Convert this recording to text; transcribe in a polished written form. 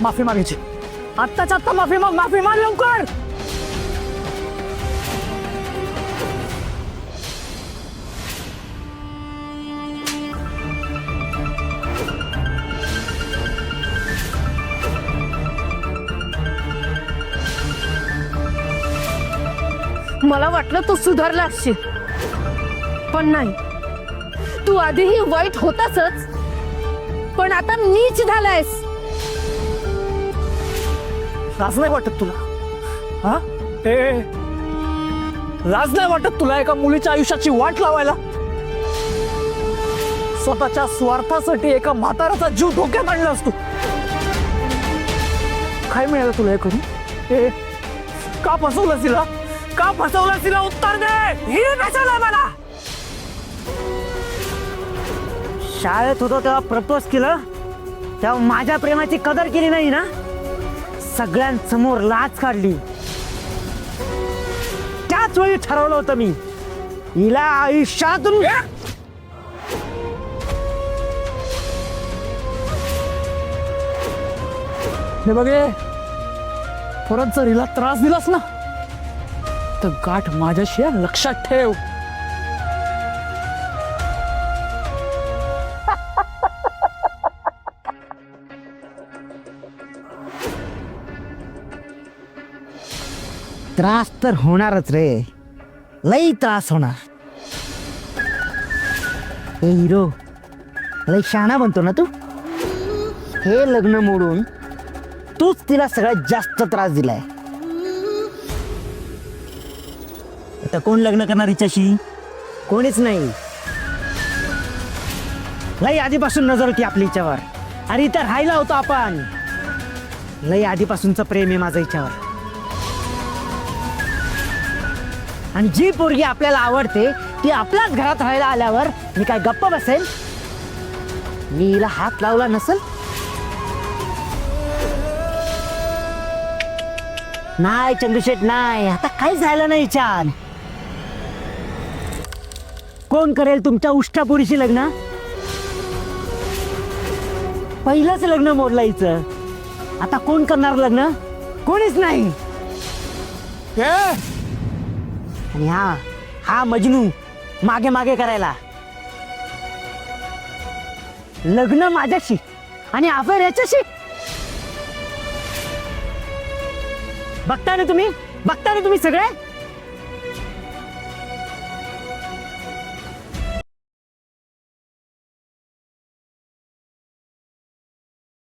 माफी मागायची, आत्ताच्या आत्ता माफी माग, माफी माग लवकर. मला वाटलं तू सुधारला असशील, पण नाही. तू आधीही वाईट होतासच, पण आता नीच झालायस. लाज नाही वाटत तुला? हा ए, लाज नाही वाटत तुला एका मुलीच्या आयुष्याची वाट लावायला? स्वतःच्या स्वार्थासाठी एका म्हाताऱ्याचा जीव धोक्यात आणलास तू. काय मिळालं तुला हे करून? ए, का फसवलंस तिला? का फसवलंस तिला? उत्तर दे. हिरे फसवलं मला. शाळेत होतो तेव्हा प्रपोज केलं, तेव्हा माझ्या प्रेमाची कदर केली नाही ना, सगळ्यांसमोर लाच काढली. त्याच वेळी ठरवलं होतं मी, हिला आयुष्यातून हे बघे, परत जर हिला त्रास दिलास ना तर गाठ माझ्याशी आहे, लक्षात ठेव. त्रास तर होणारच रे, लई त्रास होणार. हे हिरो, लई शहाणा बनतो ना तू. हे लग्न मोडून तूच तिला सगळ्यात जास्त त्रास दिलाय. आता कोण लग्न करणार हिच्याशी? कोणीच नाही. लई आधीपासून नजर होती आपली हिच्यावर, आणि इथं राहिला होतो आपण. लई आधीपासूनचं प्रेम आहे माझं हिच्यावर. आणि जी पोरगी आपल्याला आवडते ती आपल्याच घरात राहायला आल्यावर मी काय गप्प बसेल? मी हिला हात लावला नसेल? नाही चंद्रशेठ, नाही. आता काही झालं नाही छान. कोण करेल तुमच्या उष्टापुरीशी लग्न? पहिलंच लग्न मोडलं हिचं. आता कोण करणार लग्न? कोणीच नाही. आणि हा मजनू मागे मागे करायला. लग्न माझ्याशी आणि अफेअर याच्याशी. बघता ना तुम्ही सगळे.